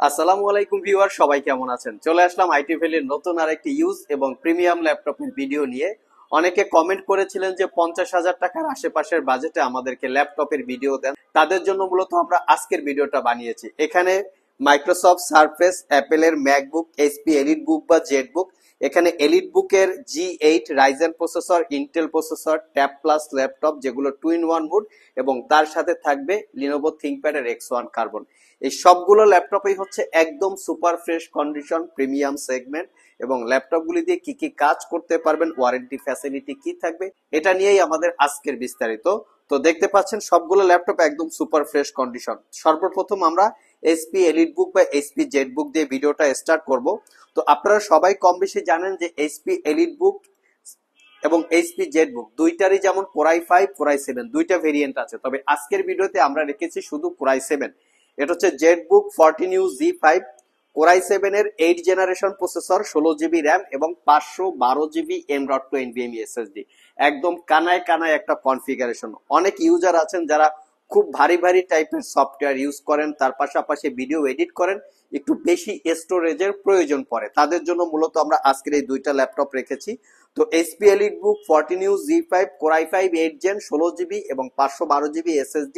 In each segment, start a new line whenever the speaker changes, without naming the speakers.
আসসালামু আলাইকুম ভিউয়ার, সবাই কেমন আছেন? চলে আসলাম আইটি ভ্যালির নতুন আরেকটি ইউজ এবং প্রিমিয়াম ল্যাপটপের ভিডিও নিয়ে। অনেকে কমেন্ট করেছিলেন যে 50,000 টাকার আশেপাশের বাজেটে আমাদেরকে ল্যাপটপের ভিডিও দেন, তাদের জন্য মূলত আমরা আজকের ভিডিওটা বানিয়েছি। এখানে মাইক্রোসফট সারফেস, অ্যাপেলের ম্যাকবুক, এইচপি এলিট বুক বা জেড বুক, এখানে এলিট বুকের G8 Ryzen processor, Intel processor, tab plus laptop যেগুলো 2-in-1 মুড, এবং তার সাথে থাকবে লিনোভো থিংকপ্যাডের X1 কার্বন। এই সবগুলো ল্যাপটপই হচ্ছে একদম super fresh condition, premium segment, এবং ল্যাপটপগুলি দিয়ে কি কি কাজ করতে পারবেন, ওয়ারেন্টি ফ্যাসিলিটি কি থাকবে, এটা নিয়েই আমাদের আজকের বিস্তারিত। তো দেখতে পাচ্ছেন সবগুলো ল্যাপটপ একদম সুপার ফ্রেশ কন্ডিশন। সর্বপ্রথম আমরা এইচপি এলিট বুক বা এইচপি জেড বুক দিয়ে ভিডিওটা স্টার্ট করব। তো আপনারা সবাই কম বেশি জানেন যে এইচপি এলিট বুক এবং এইচপি জেড বুক দুইটারই যেমন কোরাই 5 কোরাই 7 দুইটা ভেরিয়েন্ট আছে, তবে আজকের ভিডিওতে আমরা রেখেছি শুধু কোরাই 7। এটা হচ্ছে Z book 14U Z5 core i 7 এর 8 জেনারেশন প্রসেসর, 16 জিবি র্যাম এবং 512 জিবি M.2 NVMe SSD। একদম কানায় কানায় একটা কনফিগারেশন। অনেক ইউজার আছেন যারা খুব ভারী ভারী টাইপের সফটওয়্যার ইউজ করেন, তার পাশাপাশি ভিডিও এডিট করেন, একটু বেশি স্টোরেজের প্রয়োজন পড়ে, তাদের জন্য মূলত আমরা আজকের এই দুইটা ল্যাপটপ রেখেছি। তো HP elite Book 14U Z5 core i 5 8 gen 16 GB এবং 512 GB SSD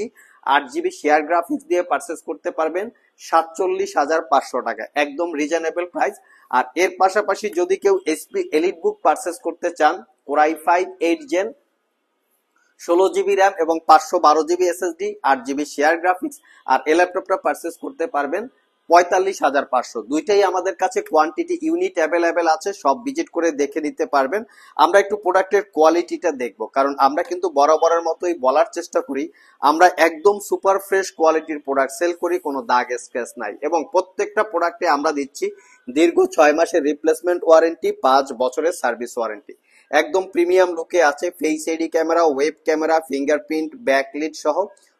8 GB share graphics দিয়ে পারচেস করতে পারবেন 47,500 টাকা, একদম রিজনেবল প্রাইস। আর এর পাশাপাশি যদি কেউ এইচপি এলিট বুক পারচেস করতে চান কোরাই 5 8 জেন 16 জিবি র্যাম এবং 512 GB SSD 8 GB share graphics, আর এই ল্যাপটপটা পারচেস করতে পারবেন 45,500। দুইটাই আমাদের কাছে কোয়ান্টিটি ইউনিট অ্যাভেলেবেল আছে, সব ভিজিট করে দেখে নিতে পারবেন। আমরা একটু প্রোডাক্টের কোয়ালিটিটা দেখব, কারণ আমরা কিন্তু বরাবরের মতোই বলার চেষ্টা করি আমরা একদম সুপার ফ্রেশ কোয়ালিটির প্রোডাক্ট সেল করি, কোনো দাগ স্ক্র্যাচ নাই, এবং প্রত্যেকটা প্রোডাক্টে আমরা দিচ্ছি দীর্ঘ 6 মাসের রিপ্লেসমেন্ট ওয়ারেন্টি, 5 বছরের সার্ভিস ওয়ারেন্টি। একদম প্রিমিয়াম লুকে আছে face ID camera, web camera, fingerprint, backlit সহ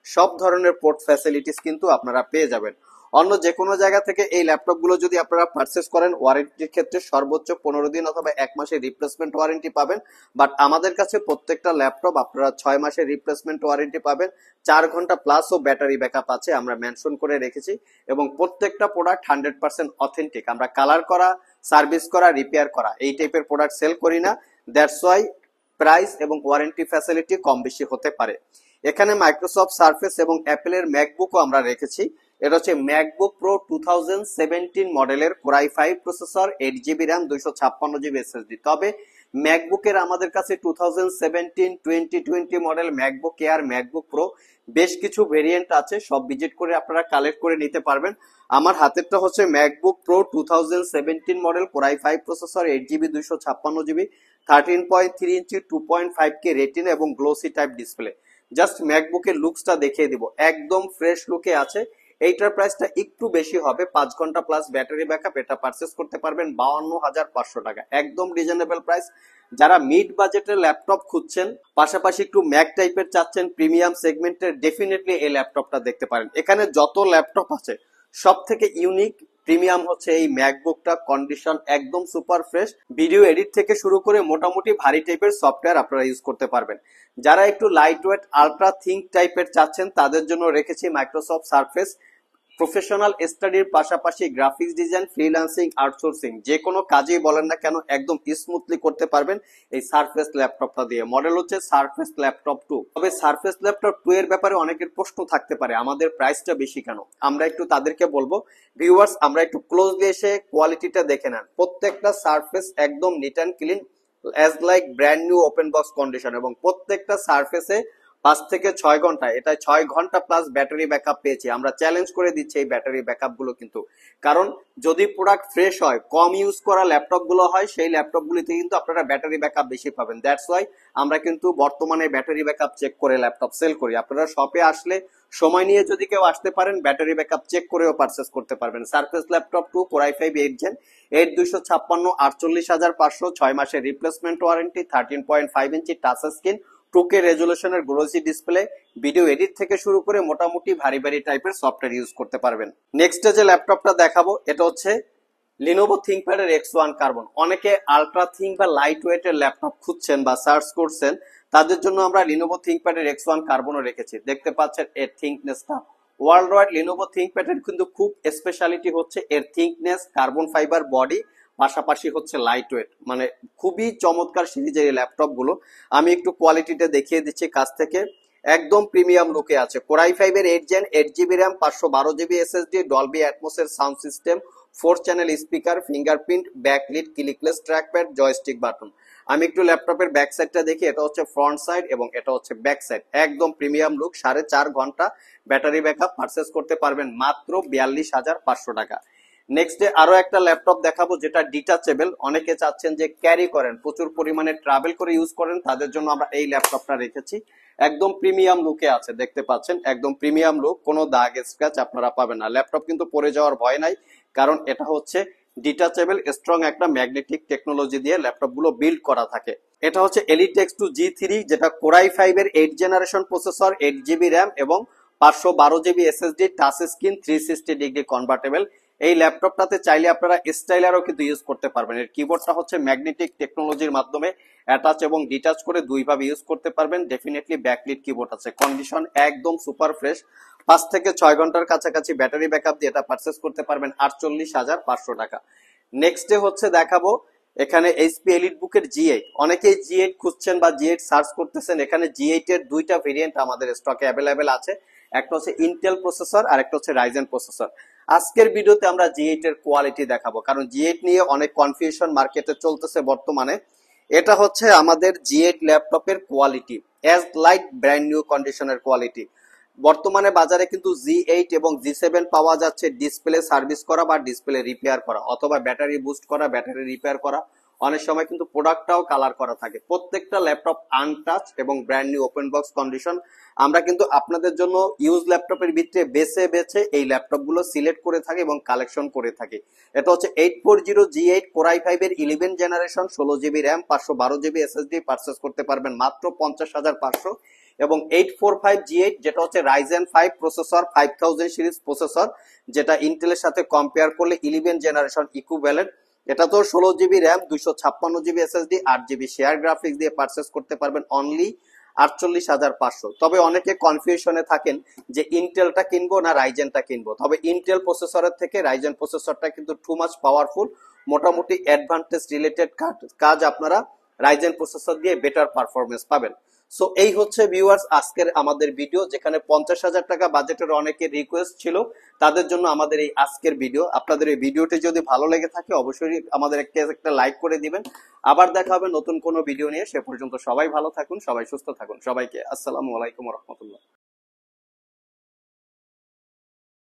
সব ধরনের পোর্ট ফ্যাসিলিটিস কিন্তু আপনারা পেয়ে যাবেন। অন্য যে কোনো জায়গা থেকে এই ল্যাপটপ গুলো যদি আপনারা পারচেস করেন, ওয়ারেন্টির ক্ষেত্রে সর্বোচ্চ 15 দিন অথবা 1 মাসের রিপ্লেসমেন্ট ওয়ারেন্টি পাবেন, বাট আমাদের কাছে প্রত্যেকটা ল্যাপটপ আপনারা 6 মাসের রিপ্লেসমেন্ট ওয়ারেন্টি পাবেন। 4 ঘন্টা প্লাস ও ব্যাটারি ব্যাকআপ আছে, আমরা মেনশন করে রেখেছি, এবং প্রত্যেকটা প্রোডাক্ট 100% অথেন্টিক। আমরা কালার করা, সার্ভিস করা, রিপেয়ার করা এই টাইপের প্রোডাক্ট সেল করি না, দ্যাটস ওয়াই প্রাইস এবং ওয়ারেন্টি ফ্যাসিলিটি কম বেশি হতে পারে। এখানে মাইক্রোসফট সারফেস এবং অ্যাপেলের ম্যাকবুকও আমরা রেখেছি। এটা হচ্ছে ম্যাকবুক প্রো 2017 মডেলের core i 5 processor, 8 GB RAM, 256 GB SSD। তবে ম্যাকবুকের আমাদের কাছে 2017, 2020 model MacBook air, MacBook pro বেশ কিছু ভেরিয়েন্ট আছে, সব ভিজিট করে আপনারা কালেক্ট করে নিতে পারবেন। আমার হাতেরটা হচ্ছে MacBook pro 2017 model core i 5 processor, 8 GB 256 GB, 13.3 ইঞ্চি 2.5K রেটিনা এবং গ্লোসি টাইপ ডিসপ্লে। জাস্ট ম্যাকবুকের লুকসটা দেখিয়ে দিব, একদম ফ্রেশ লুকে আছে। এইটার প্রাইসটা একটু বেশি হবে, 5 ঘন্টা প্লাস ব্যাটারি ব্যাকআপ, এটা পারচেস করতে পারবেন 52,500 টাকা, একদম রিজনেবল প্রাইস। যারা মিড বাজেটের ল্যাপটপ খুঁজছেন, পাশাপাশি একটু ম্যাক টাইপের চাচ্ছেন প্রিমিয়াম সেগমেন্টের, ডেফিনেটলি এই ল্যাপটপটা দেখতে পারেন। এখানে যত ল্যাপটপ আছে সব থেকে ইউনিক প্রিমিয়াম হচ্ছে এই ম্যাকবুকটা, কন্ডিশন একদম সুপার ফ্রেশ, ভিডিও এডিট থেকে শুরু করে মোটামুটি ভারী টাইপের সফটওয়্যার আপনারা ইউজ করতে পারবেন। যারা একটু লাইট ওয়েট আলট্রা থিঙ্ক টাইপের চাচ্ছেন তাদের জন্য রেখেছি মাইক্রোসফট সারফেস। প্রফেশনাল স্টাডির পাশাপাশি গ্রাফিক্স ডিজাইন, ফ্রিল্যান্সিং, আউটসোর্সিং যে কোনো কাজেই বলেন না কেন একদম স্মুথলি করতে পারবেন এই সারফেস ল্যাপটপটা দিয়ে। মডেল হচ্ছে সারফেস ল্যাপটপ 2। তবে সারফেস ল্যাপটপ 2 এর ব্যাপারে অনেকের প্রশ্ন থাকতে পারে আমাদের প্রাইসটা বেশি কেন, আমরা একটু তাদেরকে বলবো ভিউয়ার্স, আমরা একটু ক্লোজলি এসে কোয়ালিটিটা দেখে নেন। প্রত্যেকটা সারফেস একদম neat and clean, as like brand new open box condition, এবং প্রত্যেকটা সারফেসে 5 থেকে 6 ঘন্টা, এটা 6 ঘন্টা প্লাস ব্যাটারি ব্যাকআপ পেয়েছি। আমরা চ্যালেঞ্জ করে দিচ্ছি এই ব্যাটারি ব্যাকআপ গুলো কিন্তু, কারণ যদি প্রোডাক্ট ফ্রেশ হয়, কম ইউজ করা ল্যাপটপ গুলো হয়, সেই ল্যাপটপ গুলিতে কিন্তু আপনারা ব্যাটারি ব্যাকআপ বেশি পাবেন। দ্যাটস ওয়াই আমরা কিন্তু বর্তমানে ব্যাটারি ব্যাকআপ চেক করে ল্যাপটপ সেল করি। আপনারা শপে আসলে সময় নিয়ে যদি কেউ আসতে পারেন, ব্যাটারি ব্যাকআপ চেক করেও পারচেস করতে পারবেন। সারফেস ল্যাপটপ 2 কোরাই 5 8 জেন 8 256 48,500, 6 মাসের replacement warranty, 13.5 inch touch screen, 2K রেজুলেশনের গ্লোসি ডিসপ্লে, ভিডিও এডিট থেকে শুরু করে মোটামুটি ভারী ভারী টাইপের সফটওয়্যার ইউজ করতে পারবেন। নেক্সট যে ল্যাপটপটা দেখাবো এটা হচ্ছে লিনোভো থিংকপ্যাডের X1 কার্বন। অনেকে আলট্রা থিঙ্ক বা লাইট ওয়েটের ল্যাপটপ খুঁজছেন বা সার্চ করছেন, তাদের জন্য আমরা লিনোভো থিংকপ্যাডের X1 কার্বনও রেখেছি। দেখতে পাচ্ছেন এর থিকনেসটা ওয়ার্ল্ড ওয়াইড লিনোভো থিংকপ্যাডের কিন্তু খুব স্পেশালিটি হচ্ছে এর থিকনেস, কার্বন ফাইবার বডি, পাশাপাশি হচ্ছে লাইট ওয়েট, মানে খুবই চমৎকার সিরিজের এই ল্যাপটপ গুলো। আমি একটু কোয়ালিটিটা দেখিয়ে দিচ্ছি কাছ থেকে। একদম প্রিমিয়াম লুকে আছে। কোরাই 5 এর 8 gen, 8 GB RAM, 512 GB SSD, Dolby অ্যাটমসের sound system, 4 channel speaker, fingerprint, backlit, clickless trackpad, joystick button. আমি একটু ল্যাপটপের ব্যাক সাইডটা দেখি। এটা হচ্ছে ফ্রন্ট সাইড এবং এটা হচ্ছে ব্যাক সাইড। একদম প্রিমিয়াম লুক। 4.5 ঘন্টা ব্যাটারি ব্যাকআপ। পারচেস করতে পারবেন মাত্র 42,500 টাকা। নেক্সট ডে আরো একটা ল্যাপটপ দেখাবো যেটা ডিটাচেবল। অনেকে চাচ্ছেন যে ক্যারি করেন, প্রচুর পরিমাণে ট্রাভেল করে ইউজ করেন, তাদের জন্য আমরা এই ল্যাপটপটা রেখেছি। একদম প্রিমিয়াম লুকে আছে, দেখতে পাচ্ছেন একদম প্রিমিয়াম লুক, কোনো দাগ স্ক্র্যাচ আপনারা পাবেন না। ল্যাপটপ কিন্তু পড়ে যাওয়ার ভয় নাই, কারণ এটা হচ্ছে ডিটাচেবল স্ট্রং একটা ম্যাগনেটিক টেকনোলজি দিয়ে ল্যাপটপ গুলো বিল্ড করা থাকে। এটা হচ্ছে এলিটেক্স টু G3, যেটা কোরাই 5 এর 8 জেনারেশন প্রসেসর, 8 জিবি র্যাম এবং 512 GB SSD, touch screen, 360 degree convertible. এই ল্যাপটপটাতে চাইলে আপনারা স্টাইলারও কিন্তু ইউজ করতে পারবেন। এর কিবোর্ডটা হচ্ছে ম্যাগনেটিক টেকনোলজির মাধ্যমে অ্যাটাচ এবং ডিটাচ করে দুইভাবে ইউজ করতে পারবেন। ডেফিনেটলি ব্যাকলিট কিবোর্ড আছে। কন্ডিশন একদম সুপার ফ্রেশ। 5 থেকে 6 ঘন্টার কাছাকাছি ব্যাটারি ব্যাকআপ দিয়ে এটা পারচেস করতে পারবেন 48,500 টাকা। নেক্সট ডে হচ্ছে দেখাবো এখানে এইচপি এলিটবুক এর G8। অনেকেই G8 খুঁজছেন বা G8 সার্চ করতেছেন। এখানে G8 এর দুইটা ভেরিয়েন্ট আমাদের স্টকে অ্যাভেলেবেল আছে। একটা হচ্ছে ইন্টেল প্রসেসর আর একটা হচ্ছে রাইজেন প্রসেসর। আজকের ভিডিওতে আমরা G8 এর কোয়ালিটি দেখাবো, কারণ G8 নিয়ে অনেক কনফিউশন মার্কেটে চলতেছে বর্তমানে। এটা হচ্ছে আমাদের G8 ল্যাপটপের quality, as light brand new কন্ডিশনের কোয়ালিটি। বর্তমানে বাজারে কিন্তু G8 এবং G7 পাওয়া যাচ্ছে ডিসপ্লে সার্ভিস করা বা ডিসপ্লে রিপেয়ার করা, অথবা ব্যাটারি বুস্ট করা, ব্যাটারি রিপেয়ার করা। অনেক সময় কিন্তু প্রোডাক্টটাও কালার করা থাকে। প্রত্যেকটা ল্যাপটপ আনটাচ এবং brand new open box condition. আমরা কিন্তু আপনাদের জন্য ইউজ ল্যাপটপের ভিতরে বেছে বেছে এই ল্যাপটপ গুলো সিলেক্ট করে থাকি এবং কালেকশন করে থাকি। এটা হচ্ছে 840 G8 কোরাই 5 এর 11 generation, 16 GB RAM, 512 GB SSD. Purchase করতে পারবেন মাত্র 50,500। এবং 845 G8 যেটা হচ্ছে রাইজেন 5 প্রসেসর, 5000 সিরিজ প্রসেসর, যেটা ইন্টেলের সাথে কম্পেয়ার করলে 11 জেনারেশন ইকুইভ্যালেন্ট। এটা তো 16 GB RAM, 256 GB SSD, 8 GB share graphics দিয়ে পারচেস করতে পারবেন অনলি 48,500। তবে অনেকে কনফিউশনে থাকেন যে ইন্টেলটা কিনবো না রাইজেনটা কিনবো। তবে ইন্টেল প্রসেসরের থেকে রাইজেন প্রসেসরটা কিন্তু টু মাচ পাওয়ারফুল। মোটামুটি অ্যাডভান্টেজ রিলেটেড কাজ আপনারা রাইজেন প্রসেসর দিয়ে বেটার পারফরমেন্স পাবেন। সো এই হচ্ছে ভিউয়ার্স আজকের আমাদের ভিডিও, যেখানে 50,000 টাকা বাজেটের অনেকের রিকোয়েস্ট ছিল, তাদের জন্য আমাদের এই আজকের ভিডিও। আপনাদের এই ভিডিওটি যদি ভালো লেগে থাকে অবশ্যই আমাদের একটা লাইক করে দিবেন। আবার দেখা হবে নতুন কোনো ভিডিও নিয়ে। সে পর্যন্ত সবাই ভালো থাকুন, সবাই সুস্থ থাকুন। সবাইকে আসসালামু আলাইকুম রহমতুল্লাহ।